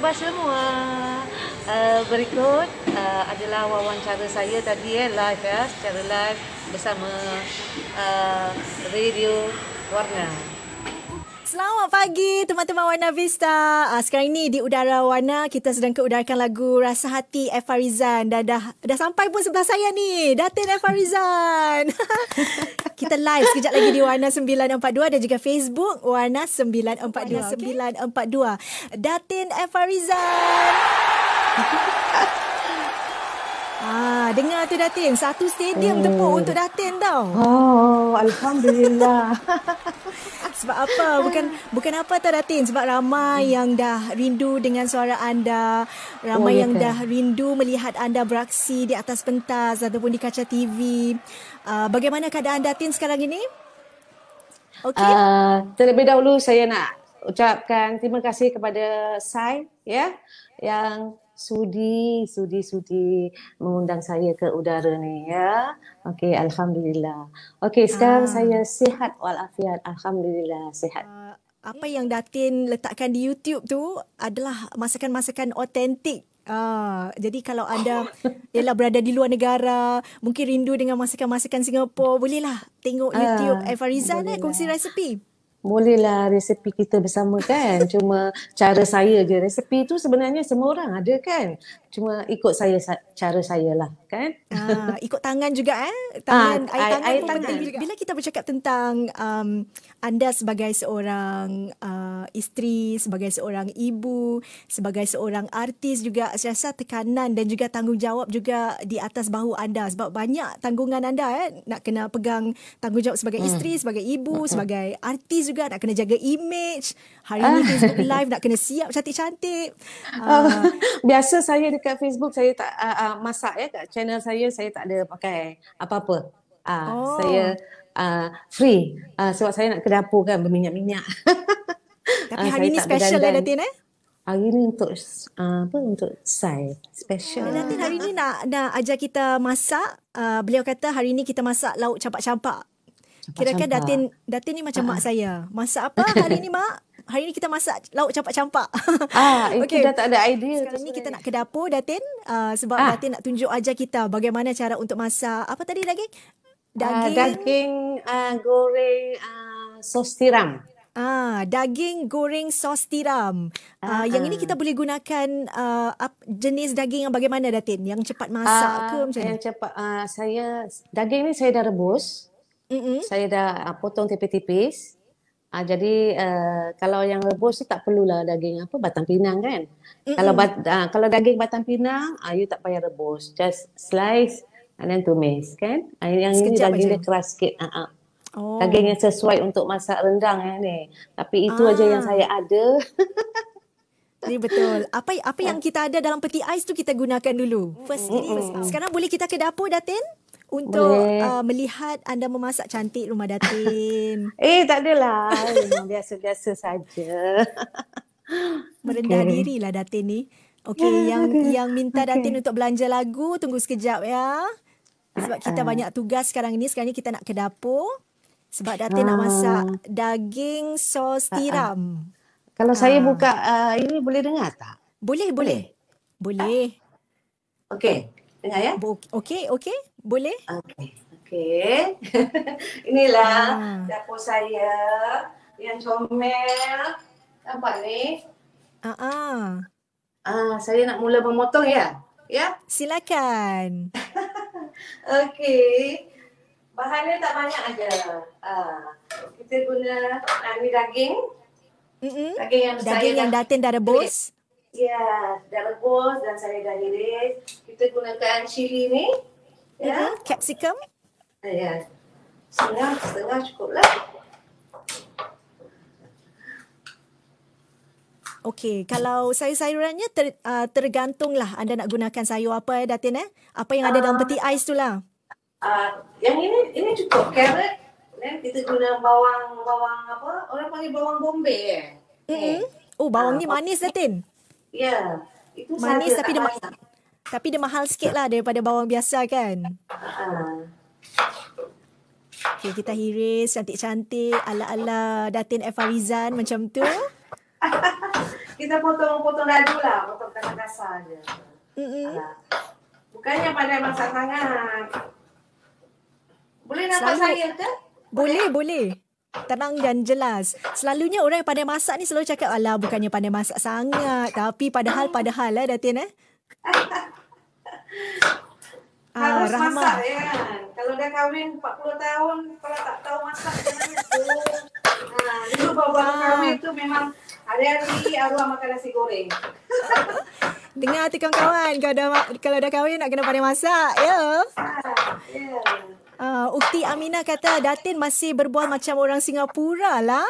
khabar semua? Berikut adalah wawancara saya tadi live secara live bersama Radio Warna. Selamat pagi teman-teman Warna Vista. Sekarang ini di Udara Warna kita sedang keudarkan lagu Rasa Hati F. Farizan. Dan dah sampai pun sebelah saya ni, Datin F. Farizan. Kita live sekejap lagi di Warna 942 dan juga Facebook Warna 942. Datin F. Farizan. Dengar tu Datin, satu stadium tepuk untuk Datin tau. Oh, Alhamdulillah. Sebab apa? Bukan apa tau Datin. Sebab ramai yang dah rindu dengan suara anda. Ramai yang dah rindu melihat anda beraksi di atas pentas ataupun di kaca TV. Bagaimana keadaan Datin sekarang ini? Okey. Terlebih dahulu saya nak ucapkan terima kasih kepada Sai yang sudi mengundang saya ke udara ni ya. Okey, alhamdulillah. Okey, sekarang saya sihat walafiat. Alhamdulillah sihat. Apa yang Datin letakkan di YouTube tu adalah masakan-masakan otentik. Jadi kalau anda ialah berada di luar negara, mungkin rindu dengan masakan-masakan Singapura, bolehlah tengok YouTube F. Farizan kongsi resepi. Bolehlah resepi kita bersama kan. Cuma cara saya je. Resepi tu sebenarnya semua orang ada kan. Cuma ikut cara saya lah kan. Ikut tangan juga tangan, air tangan pun penting juga. Bila kita bercakap tentang anda sebagai seorang isteri, sebagai seorang ibu, sebagai seorang artis juga, saya rasa tekanan dan juga tanggungjawab juga di atas bahu anda. Sebab banyak tanggungan anda nak kena pegang tanggungjawab sebagai isteri, sebagai ibu, sebagai artis juga, nak kena jaga image. Hari ni Facebook Live nak kena siap cantik-cantik. Biasa saya dekat Facebook saya tak masak kat channel saya tak ada pakai apa-apa. Saya free sebab saya nak ke dapur kan berminyak-minyak. Tapi hari ni special Datin Hari ni untuk untuk saya special. Datin hari ni nak ajar kita masak. Beliau kata hari ni kita masak lauk campak-campak. Kirakan Datin ni macam mak saya. Masak apa hari ni mak? Hari ni kita masak lauk campak-campak. Itu dah tak ada idea. Sekarang ni kita nak ke dapur Datin. Sebab Datin nak tunjuk ajar kita bagaimana cara untuk masak. Apa tadi daging? Daging goreng sos tiram. Daging goreng sos tiram. Yang ini kita boleh gunakan jenis daging yang bagaimana Datin? Yang cepat masak ke macam mana? Yang cepat. Daging ni saya dah rebus. Saya dah potong tipis-tipis. Jadi kalau yang rebus tu tak perlulah daging batang pinang kan. Kalau daging batang pinang, you tak payah rebus. Just slice and then tumis kan. Yang ini daging dia keras sikit. Daging yang sesuai untuk masak rendang ni. Tapi itu aja yang saya ada. Ni betul. Apa yang kita ada dalam peti ais tu kita gunakan dulu. First. Sekarang boleh kita ke dapur Datin? Untuk melihat anda memasak cantik rumah Datin. Tak adalah. Biasa-biasa saja. Merendah dirilah Datin ni. Okey, yang minta Datin untuk belanja lagu, tunggu sekejap ya. Sebab kita banyak tugas sekarang ni. Sekarang ni kita nak ke dapur. Sebab Datin nak masak daging sos tiram. Kalau saya buka ini boleh dengar tak? Boleh. Okey. Dengar ya? Okey. Boleh? Okey. Inilah dapur saya yang comel. Nampak ni? Saya nak mula memotong ya? Ya? Silakan. Okey. Bahannya tak banyak aja. Kita guna ni daging. Daging yang Datin dah rebus. Ya, dah rebus dan saya dah iris. Kita gunakan cili ni. Ya. Capsicum. Ya. Setengah cukuplah. Okey, kalau sayur-sayurannya tergantunglah anda nak gunakan sayur apa Datin Apa yang ada dalam peti ais tu lah. Yang ini cukup carrot. Dan kita guna bawang apa? Orang panggil bawang bombay Bawang ni manis Datin. Ya, itu manis tapi dia mahal sikit lah daripada bawang biasa kan. Okay, kita hiris cantik-cantik ala-ala Datin F. Farizan macam tu. kita potong dadu lah, potong kasar-kasar aja. Alah. Bukannya pandai masak sangat. Boleh nampak saya ke? Boleh. Tenang dan jelas. Selalunya orang yang pandai masak ni selalu cakap, alah bukannya pandai masak sangat. Tapi padahal lah Datin Harus Rahma. masak ya kan. Kalau dah kahwin 40 tahun, kalau tak tahu masak macam mana tu. Dulu baru kahwin tu memang hari-hari arwah makan nasi goreng. Dengar hati kawan-kawan, kalau dah kahwin nak kena pandai masak, ya. Ukti Aminah kata Datin masih berbual macam orang Singapura lah.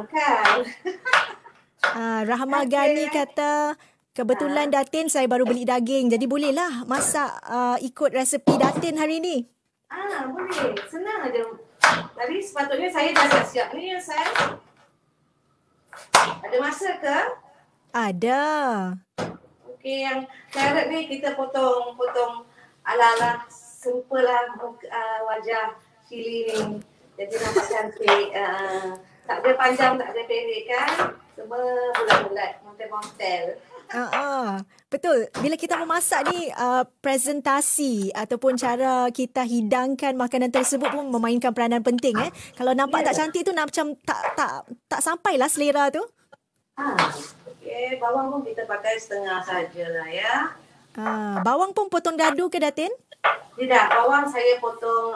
Kan. Rahma Gani kata kebetulan Datin saya baru beli daging, jadi bolehlah masak ikut resepi Datin hari ni. Boleh. Senang aja. Tadi sepatutnya saya dah siap-siap ni ya, saya. Ada masa ke? Ada. Okey, yang carrot ni kita potong ala-ala simple lah wajah cili ni. Jadi nampak cantik. Tak ada panjang, tak ada pendek kan? Semua bulat-bulat, montel-montel. Betul. Bila kita memasak ni, presentasi ataupun cara kita hidangkan makanan tersebut pun memainkan peranan penting. Kalau nampak tak cantik tu, macam tak sampailah selera tu. Okey, bawang pun kita pakai setengah sajalah ya. Bawang pun potong dadu ke Datin? Tidak, bawang saya potong,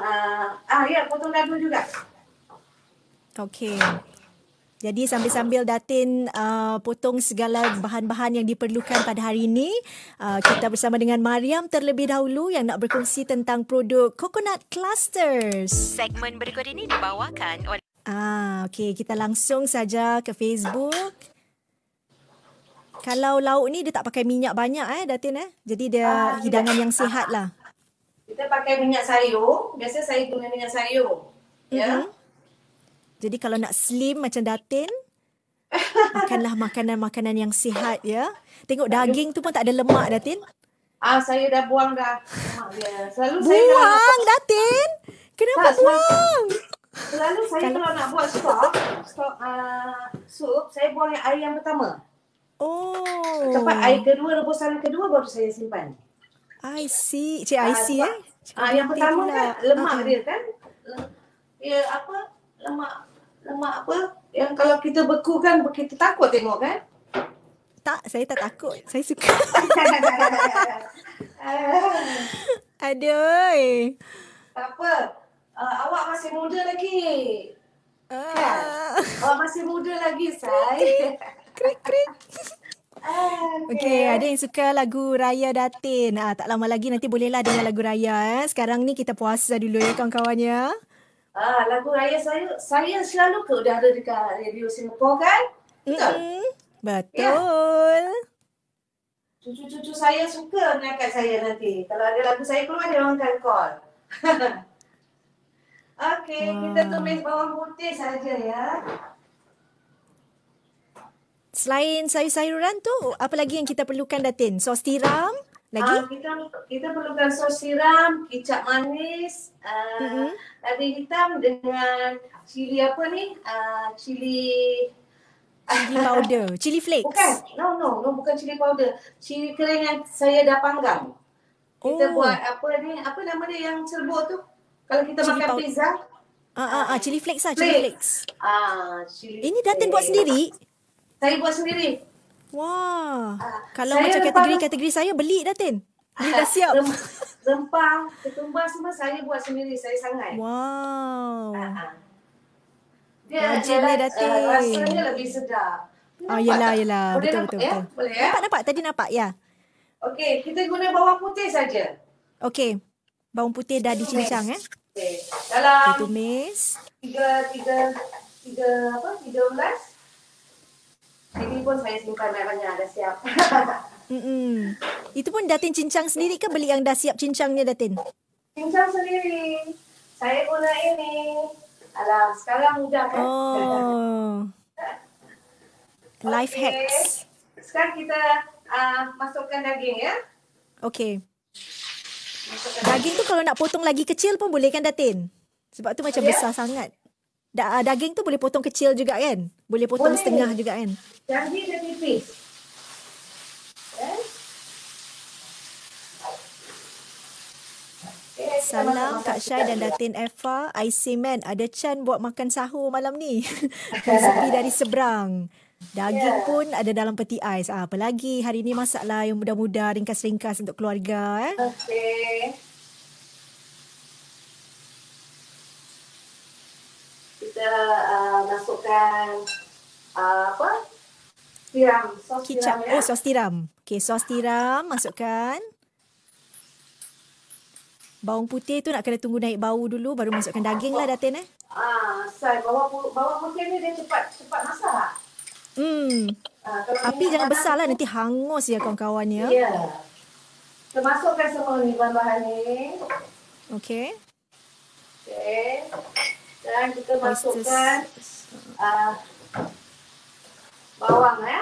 potong dadu juga. Okey. Jadi sambil-sambil Datin potong segala bahan-bahan yang diperlukan pada hari ini, kita bersama dengan Mariam terlebih dahulu yang nak berkongsi tentang produk Coconut Clusters. Segmen berikut ini dibawakan oleh... Okey, kita langsung saja ke Facebook. Kalau lauk ni dia tak pakai minyak banyak Datin Jadi dia hidangan yang sihat lah. Kita pakai minyak sayur. Biasa saya guna minyak sayur. Ya. Jadi kalau nak slim macam Datin, makanlah makanan-makanan yang sihat ya. Tengok daging tu pun tak ada lemak Datin. Saya dah buang dah lemak dia. Selalu buang saya Datin? Kenapa buang? Selalu saya kalau nak buat sup, saya buang air yang pertama. Cepat air kedua, rebusan kedua baru saya simpan. I see. I see yang pertama kan lemak dia kan. Ya lemak apa? Yang kalau kita beku kan kita takut tengok kan? Tak, saya tak takut. Saya suka. Aduh. Tak apa. Awak masih muda lagi. Kan? Awak masih muda lagi, say. Krik. Okey, ada yang suka lagu Raya Datin. Tak lama lagi nanti bolehlah dengar lagu Raya. Sekarang ni kita puasa dulu ya kawan-kawannya. Lagu Raya saya selalu ke udara dekat Radio Singapore kan? Betul. Cucu-cucu saya suka mengangkat saya nanti. Kalau ada lagu saya keluar, dia orang akan call. Okey, kita tumis bawang putih saja ya. Selain sayur-sayuran tu, apa lagi yang kita perlukan Datin? Sos tiram lagi? Kita perlukan sos tiram, kicap manis, lada hitam dengan cili apa ni? Cili powder, cili flakes. Bukan, no, bukan cili powder. Cili kering yang saya dah panggang. Kita buat apa nama dia yang serbuk tu? Kalau kita chili makan pizza. Cili flakes lah, cili flakes. Ini Datin buat sendiri? Saya buat sendiri. Wah. Kalau macam kategori saya beli Datin. Dia dah siap. Rempah, ketumbar semua saya buat sendiri. Saya sangat. Wow. Dia Datin. Rasanya lebih sedap. Yelah. Betul. Ya? Boleh ya? Nampak? Tadi nampak ya? Okey, kita guna bawang putih saja. Okey. Bawang putih dah dicincang Okey. Dalam tumis. 13. Ini pun saya simpan banyak dah siap. Itu pun Datin cincang sendiri ke beli yang dah siap cincangnya Datin? Cincang sendiri. Saya guna ini. Alah, sekarang mudah kan? Life hacks. Sekarang kita masukkan daging ya. Okey. Daging tu kalau nak potong lagi kecil pun boleh kan Datin? Sebab tu macam besar sangat. Daging tu boleh potong kecil juga kan? Boleh potong Boleh. setengah juga kan? Janji dia tipis. Eh? Okay, kita Salam masak-masak Kak Syai dan sedap juga. Datin Eva. I see man, ada Chan buat makan sahur malam ni. Resepi dari seberang. Daging Ya. pun ada dalam peti ais. Apa lagi? Hari ni masaklah yang mudah-mudah, ringkas-ringkas untuk keluarga. Okey. Kita masukkan apa? Tiram, sos Kicap. tiram ya. Oh, sos tiram. Okey, sos tiram masukkan. Bawang putih tu nak kena tunggu naik bau dulu baru masukkan daging lah Datin Sai bawang putih ni dia cepat masak. Kalau Api minyak jangan panas besar lah, tu, nanti hangus ya kawan-kawan ya. ya. Kita masukkan semua ni bahan-bahan ni. Okey. Okey. Dan kita Oysters. masukkan bawang ya.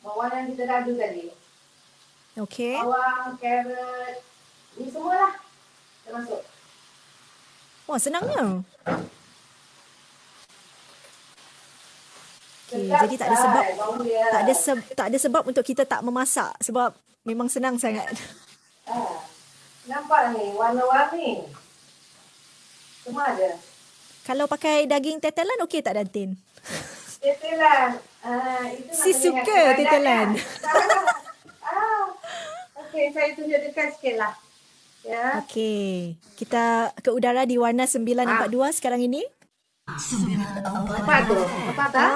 Bawang yang kita dah adu tadi. Okey. Bawang, carrot, ni semualah. Kita masuk. Wah, senangnya. Okey, Sedap jadi tak ada sebab sai bau dia. tak ada sebab untuk kita tak memasak sebab memang senang sangat. Nampak ni warna-warni. Semua ada. Kalau pakai daging tetelan okey tak Datin? Tetelan. Itu Si nak suka kena tetelan. Okey, saya tunjuk dekat sikit lah. Ya. Okey, kita ke udara di warna 942 sekarang ini. Apa tu? Apa tak?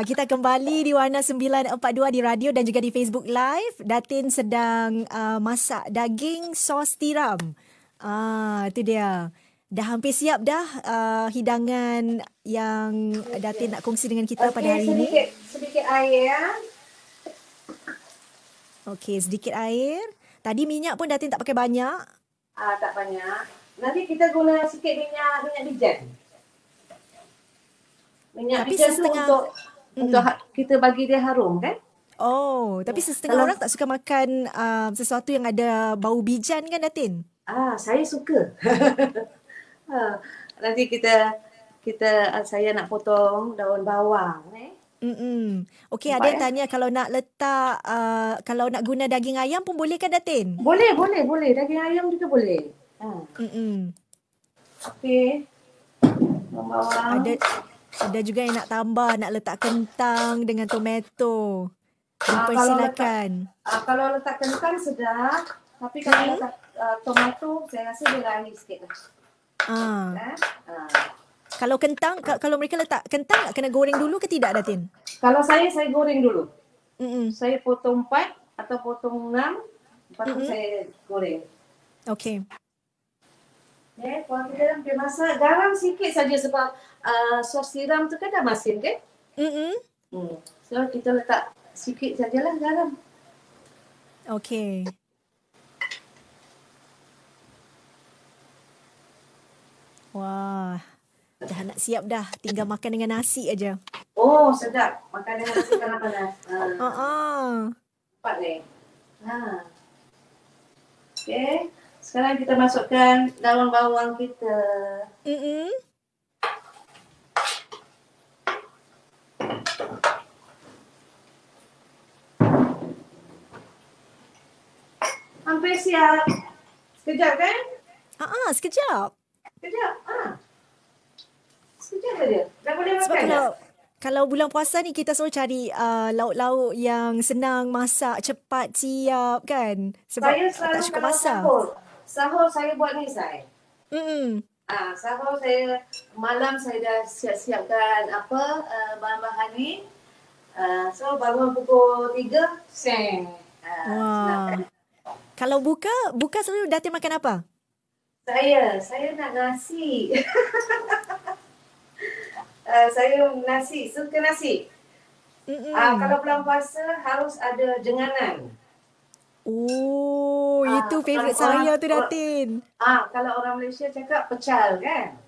Kita kembali di warna 942 di radio dan juga di Facebook Live. Datin sedang masak daging sos tiram. Itu dia. Dah hampir siap dah hidangan yang Datin nak kongsi dengan kita pada hari ini. Sedikit air ya. Okey, sedikit air. Tadi minyak pun Datin tak pakai banyak. Tak banyak. Nanti kita guna sikit minyak bijan. Minyak Tapi bijan tu setengah- untuk kita bagi dia harum kan? Oh, tapi setengah Kalau- orang tak suka makan sesuatu yang ada bau bijan kan Datin? Saya suka. Nanti saya nak potong daun bawang Okey, Nampak, ada yang tanya kalau nak letak kalau nak guna daging ayam pun boleh kan Datin? Boleh. Daging ayam juga boleh. Okey. Daun bawang. Ada juga yang nak tambah, nak letak kentang dengan tomato. Dipersilakan. Kalau letak kentang sedap, tapi kalau letak tomato, saya rasa dia lain sikit lah. Kalau kentang, kalau mereka letak kentang nak kena goreng dulu ke tidak Datin? Kalau saya goreng dulu. Mm-mm. Saya potong 4 atau potong 6, lepas tu saya goreng. Okey. Kalau kita nak masak, garam sikit saja sebab sos tiram tu kan dah masin kan? So kita letak sikit sajalah garam. Okey. Wah, dah nak siap dah. Tinggal makan dengan nasi aja. Oh, sedap. Makan dengan nasi panas-panas. Nampak ni. Okey. Sekarang kita masukkan daun bawang kita. Hampir siap. Sekejap kan? Sekejap. Sekejap. Sekejap saja. Dah boleh Sebab makan dah? kalau bulan puasa ni kita selalu cari lauk-lauk yang senang masak, cepat, siap kan? Sebab Saya tak selalu cukup kalau masak. sahur saya buat ni saya. Mm-mm. Sahur saya malam saya dah siapkan bahan-bahan ni. So bangun pukul 3 seng. Wah. Kalau buka selalu Datin makan apa? Saya nak nasi. Saya suka nasi. Kalau bulan puasa harus ada jenganan. Oh, itu favourite kalau saya tu Datin. Kalau orang Malaysia cakap pecal kan?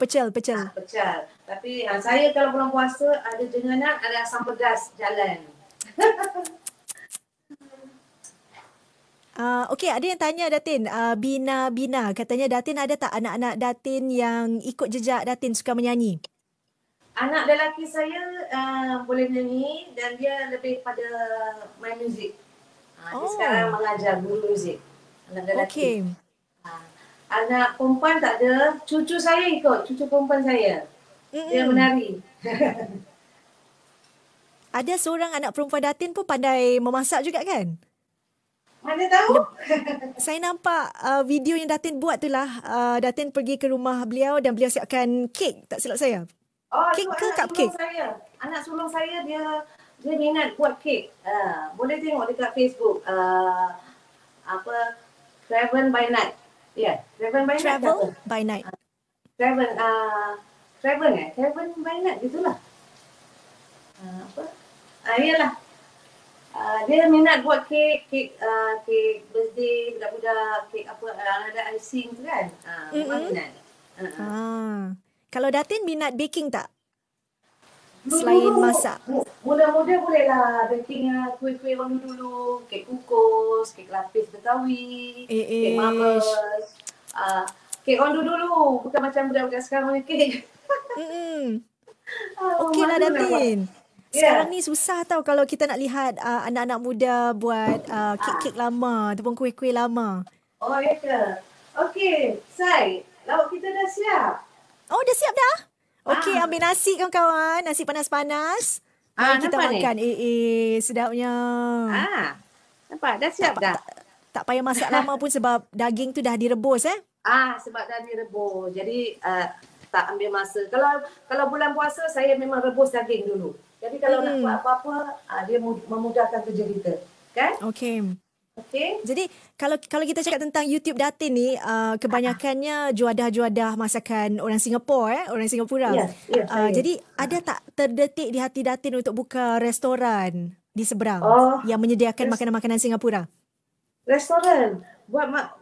Pecel. Pecal. Tapi saya kalau bulan puasa ada jenganan, ada asam pedas jalan. Okey, ada yang tanya Datin, Bina katanya Datin ada tak anak-anak Datin yang ikut jejak Datin suka menyanyi? Anak lelaki saya boleh nyanyi dan dia lebih pada main muzik. Dia sekarang Oh, mengajar guru muzik. Anak lelaki. okey. Anak perempuan tak ada. Cucu saya ikut, cucu perempuan saya. Dia Mm-mm. menari. Ada seorang anak perempuan Datin pun pandai memasak juga kan? Mana tahu? Leb- saya nampak video yang Datin buat tu lah. Datin pergi ke rumah beliau dan beliau siapkan kek, tak silap saya. Oh, tu Kek ke anak sulung cupcake? saya. Anak sulung saya dia minat buat kek. Boleh tengok dekat Facebook. Apa Craven by Night. Ya, yeah. Craven by Night ke apa? Travel by night. Craven Craven by Night gitulah. Apa? Iyalah. Dia minat buat kek birthday budak-budak, kek apa ada icing tu kan. Memang minat. Kalau Datin minat baking tak? Selain Dulu-dulu masak. muda-muda boleh lah baking kuih-kuih orang dulu, kek kukus, kek lapis Betawi, kek marble, kek orang dulu bukan macam budak-budak sekarang punya kek. Okey lah Malu nak buat. Datin. Ya. Sekarang ni susah tau kalau kita nak lihat anak-anak muda buat kek-kek lama ataupun kuih-kuih lama. Oh ya ke? Okey, Sai, lauk kita dah siap. Oh, dah siap dah? Okey, ambil nasi kawan-kawan. Nasi panas-panas. Mari kita Nampak makan. Sedapnya. Nampak dah siap dah. Tak payah masak lama pun sebab daging tu dah direbus Sebab dah direbus. Jadi tak ambil masa. Kalau bulan puasa saya memang rebus daging dulu. Jadi kalau nak buat apa-apa, dia memudahkan kerja kita. Kan? Okey. Okey. Jadi kalau kita cakap tentang YouTube Datin ni, kebanyakannya juadah-juadah masakan orang Singapura orang Singapura. Ya, jadi ada tak terdetik di hati Datin untuk buka restoran di seberang yang menyediakan makanan-makanan Singapura? Restoran.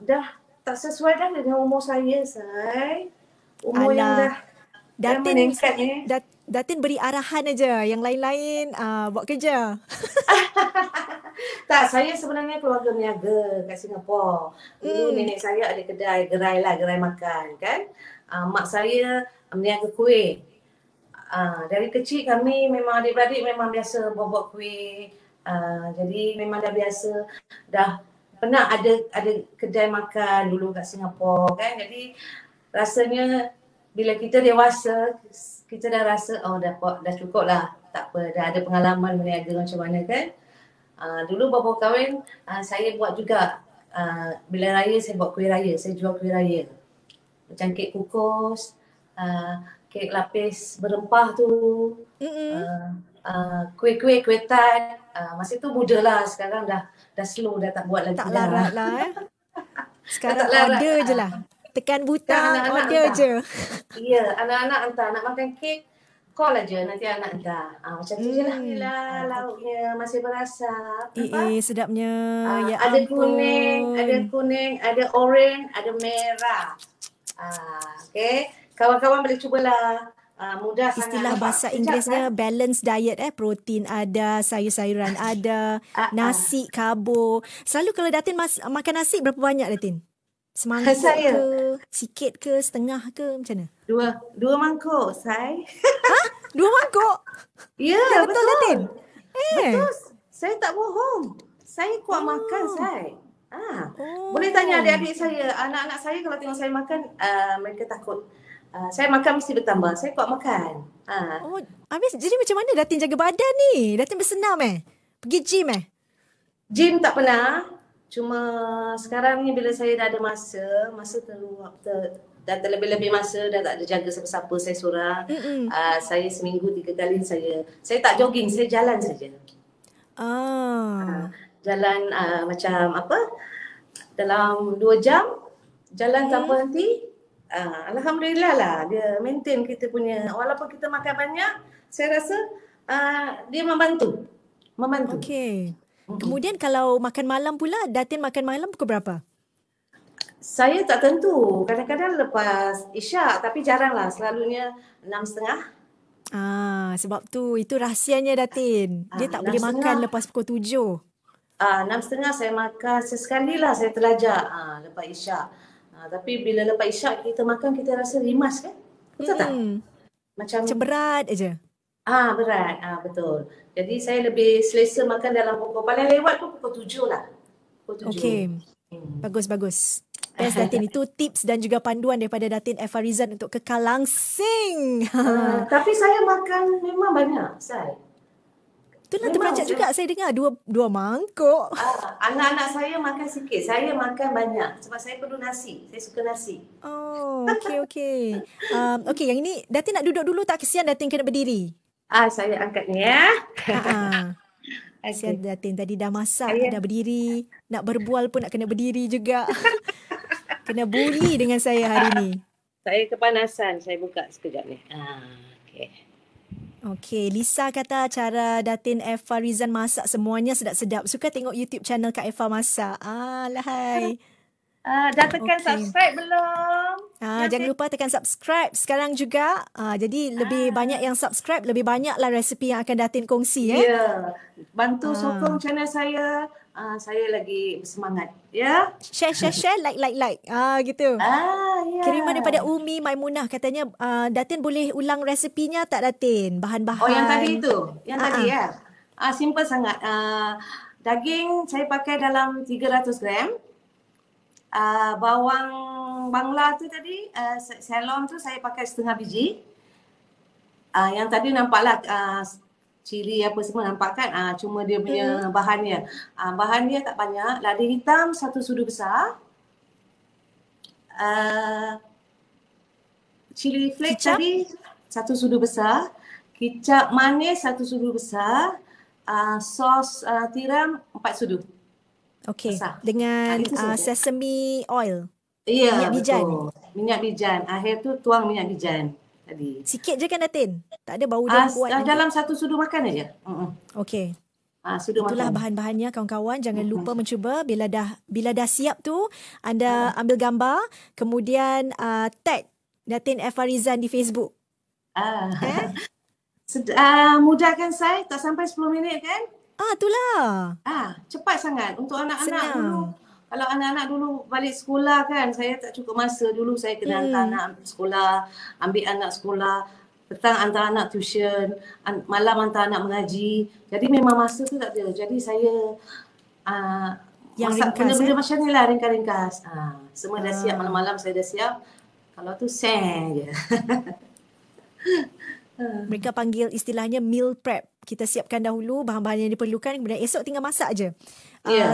Dah tak sesuai dah dengan umur saya, Sai. Umur yang dah meningkat ni. Datin beri arahan aja, yang lain-lain buat kerja. Tak, saya sebenarnya keluarga meniaga kat Singapura. Dulu nenek saya ada gerai makan kan. Mak saya meniaga kuih. Dari kecil kami memang adik-beradik memang biasa buat kuih. Jadi memang dah biasa, dah pernah ada kedai makan dulu kat Singapura kan. Jadi rasanya bila kita dewasa, kita dah rasa dah cukup lah. Tak apa, dah ada pengalaman berniaga macam mana kan. Dulu bapa kahwin, saya buat juga. Bila raya saya buat kuih raya, saya jual kuih raya. Macam kek kukus, kek lapis berempah tu, kuih-kuih, kuih tart. Masa tu muda lah, sekarang dah slow, dah tak buat lagi. Tak larat lah Sekarang tak order je lah. Tekan butang, order je. Ya, anak-anak hantar nak makan kek, call aja, nanti anak hantar. Macam tu je lah. Bila lauknya masih berasa. Sedapnya. Ya ada ampun. kuning, ada orange, ada merah. Okay. Kawan-kawan boleh cubalah. Mudah sangat. Istilah bahasa Inggerisnya balanced diet Protein ada, sayur-sayuran ada, nasi, karbo. Selalu kalau Datin makan nasi berapa banyak Datin? Semangkuk ke? Sikit ke? Setengah ke? Macam mana? Dua mangkuk, Sai. 2 mangkuk? Ya, betul Datin? Betul. Saya tak bohong. Saya kuat makan, Sai. Boleh tanya adik-adik saya. Anak-anak saya kalau tengok saya makan, mereka takut. Saya makan mesti bertambah. Saya kuat makan. Habis jadi macam mana Datin jaga badan ni? Datin bersenam Pergi gym Gym tak pernah. Cuma sekarang ni bila saya dah ada masa dah terlebih-lebih masa, dah tak ada jaga siapa-siapa, saya seorang. Saya seminggu 3 kali saya tak jogging, saya jalan saja. Jalan macam apa? Dalam 2 jam jalan tanpa henti. Alhamdulillah lah dia maintain kita punya, walaupun kita makan banyak, saya rasa dia membantu. Okey. Kemudian kalau makan malam pula, Datin makan malam pukul berapa? Saya tak tentu. Kadang-kadang lepas isyak, tapi jarang lah. Selalunya 6.30. Sebab tu, itu rahsianya Datin. Dia tak boleh makan lepas pukul 7. 6.30 saya makan sesekali lah, saya terlajak lepas isyak. Tapi bila lepas isyak kita makan, kita rasa rimas kan? Betul tak? macam Macam berat aja. berat. Betul. Jadi saya lebih selesa makan dalam pukul paling lewat tu pukul 7 lah. Pukul 7. Okey. Bagus. Best Datin, itu tips dan juga panduan daripada Datin Farizan untuk kekal langsing. Tapi saya makan memang banyak, Sai. Itulah Memang terperanjat juga saya dengar dua mangkuk. Anak-anak saya makan sikit, saya makan banyak sebab saya perlu nasi. Saya suka nasi. Oh, okey. Okey, yang ini Datin nak duduk dulu, tak kesian Datin kena berdiri? Saya angkat ni ya. Kesian Datin tadi dah masak, Saya- dah berdiri, nak berbual pun nak kena berdiri juga. Kena bully dengan saya hari ni. Saya kepanasan, saya buka sekejap ni. Okey. Okey, Lisa kata cara Datin Farizan masak semuanya sedap-sedap. Suka tengok YouTube channel Kak Eva masak. Lahai. Dah tekan Okey. subscribe belum? Jangan lupa tekan subscribe sekarang juga. Jadi lebih banyak yang subscribe, lebih banyaklah resepi yang akan Datin kongsi. Ya. Bantu sokong channel saya. Saya lagi bersemangat. Ya. Share, like. Gitu. Ya. Kiriman daripada Umi Maimunah, katanya Datin boleh ulang resepinya tak Datin? Bahan-bahan. Oh, yang tadi tu. Yang tadi ya. Simple sangat. Daging saya pakai dalam 300 gram. Bawang bangla tu tadi, Ceylon tu saya pakai setengah biji. Yang tadi nampaklah cili apa semua nampak kan? Cuma dia punya bahannya. Bahannya tak banyak. Lada hitam 1 sudu besar. Cili flake Kicap? tadi 1 sudu besar. Kicap manis 1 sudu besar. Sos tiram 4 sudu. Okey, besar. dengan Itu saja. sesame oil. Ya, Minyak bijan. betul. Minyak bijan. Akhir tu tuang minyak bijan tadi. Sikit je kan Datin? Tak ada bau dia kuat nanti? Dalam 1 sudu makan aja. Okey. Sudu Itulah makan. bahan-bahannya kawan-kawan. Jangan lupa mencuba. Bila dah siap tu, anda ambil gambar, kemudian tag Datin Farizan di Facebook. Mudahkan saya, tak sampai 10 minit kan? Itulah. Cepat sangat untuk anak-anak Senang. dulu. Kalau anak-anak dulu balik sekolah kan, saya tak cukup masa. Dulu saya kena hantar anak sekolah, ambil anak sekolah, petang hantar anak tuition, malam hantar anak mengaji. Jadi memang masa tu tak ada. Jadi saya Yang masak ringkas, benda-benda macam ni lah, ringkas-ringkas. Semua dah siap, malam-malam saya dah siap. Kalau tu seng je. Mereka panggil istilahnya meal prep. Kita siapkan dahulu bahan-bahan yang diperlukan, kemudian esok tinggal masak je.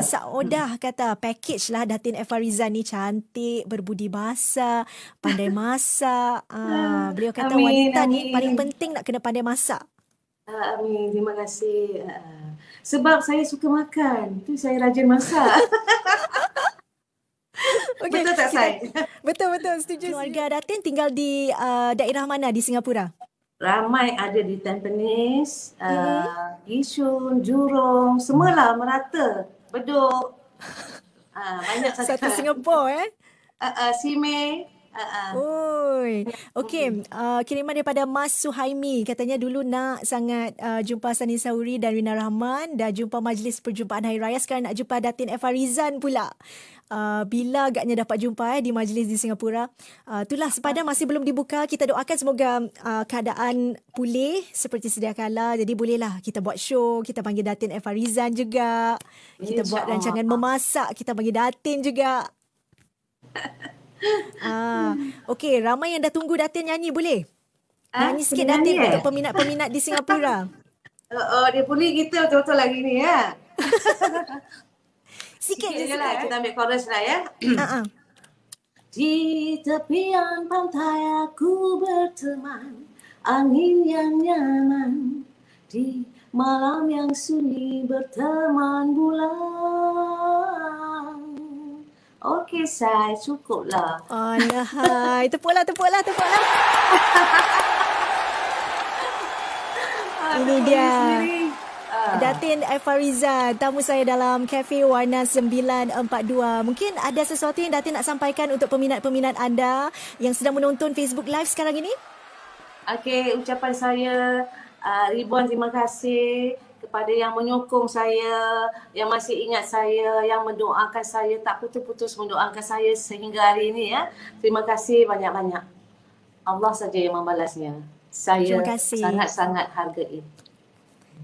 Saodah kata package lah Datin Farizan ni cantik, berbudi bahasa, pandai masak. Beliau kata wanita ni paling penting nak kena pandai masak. Amin, terima kasih. Sebab saya suka makan, tu saya rajin masak. Okay. Betul tak saya? Betul, setuju. Keluarga Datin tinggal di daerah mana di Singapura? Ramai ada di Tampines, Yishun, Jurong, semualah merata. Bedok. Banyak Satu Singapura Simei. Oi. Okey, kiriman daripada Mas Suhaimi, katanya dulu nak sangat jumpa Sani Sauri dan Rina Rahman, dah jumpa majlis perjumpaan Hari Raya, sekarang nak jumpa Datin Farizan pula. Bila agaknya dapat jumpa di majlis di Singapura. Itulah, sepadan masih belum dibuka. Kita doakan semoga keadaan pulih seperti sedia kala. Jadi bolehlah kita buat show, kita panggil Datin Farizan juga. Kita buat rancangan memasak, kita panggil Datin juga. Okey, ramai yang dah tunggu Datin nyanyi, boleh? Nyanyi sikit Datin untuk peminat-peminat di Singapura. Dia pulih kita betul-betul lagi ni ya. Sikit je lah, kita ambil chorus lah ya. Di tepian pantai aku berteman, angin yang nyaman, di malam yang sunyi berteman bulan. Okey, saya cukuplah. Alahai, tepuklah. Ini dia. Datin Farizan, tamu saya dalam Cafe Warna 942. Mungkin ada sesuatu yang Datin nak sampaikan untuk peminat-peminat anda yang sedang menonton Facebook Live sekarang ini? Okey, ucapan saya ribuan terima kasih kepada yang menyokong saya, yang masih ingat saya, yang mendoakan saya, tak putus-putus mendoakan saya sehingga hari ini ya. Terima kasih banyak-banyak. Allah saja yang membalasnya. saya Terima kasih. sangat-sangat hargai.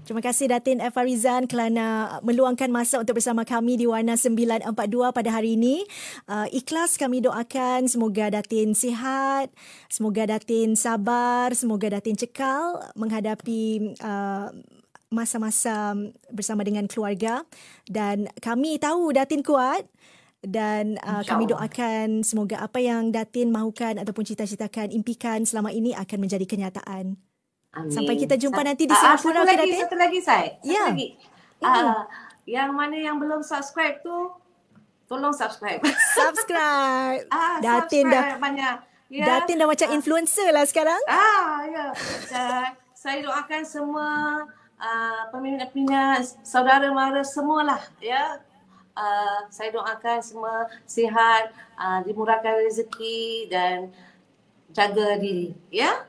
Terima kasih Datin F. Farizan kerana meluangkan masa untuk bersama kami di Warna 942 pada hari ini. Ikhlas kami doakan semoga Datin sihat, semoga Datin sabar, semoga Datin cekal menghadapi masa-masa bersama dengan keluarga. Dan kami tahu Datin kuat. Dan kami doakan semoga apa yang Datin mahukan ataupun cita-citakan, impikan selama ini akan menjadi kenyataan. Amin. Sampai kita jumpa nanti di Singapura, okey Datin? Satu lagi, Sai. Ya. Yang mana yang belum subscribe tu, tolong subscribe. Subscribe. subscribe Datin dah banyak. Ya. Datin dah macam influencer lah sekarang. Ya. Saya doakan semua peminat-peminat, saudara mara semualah, ya. Saya doakan semua sihat, dimurahkan rezeki dan jaga diri, ya.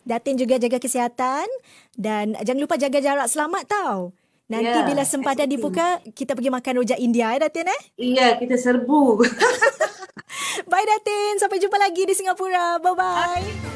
Datin juga jaga kesihatan dan jangan lupa jaga jarak selamat tau. Nanti bila sempadan dibuka, kita pergi makan rojak India Datin Iya, kita serbu. Bye Datin, sampai jumpa lagi di Singapura. Bye-bye.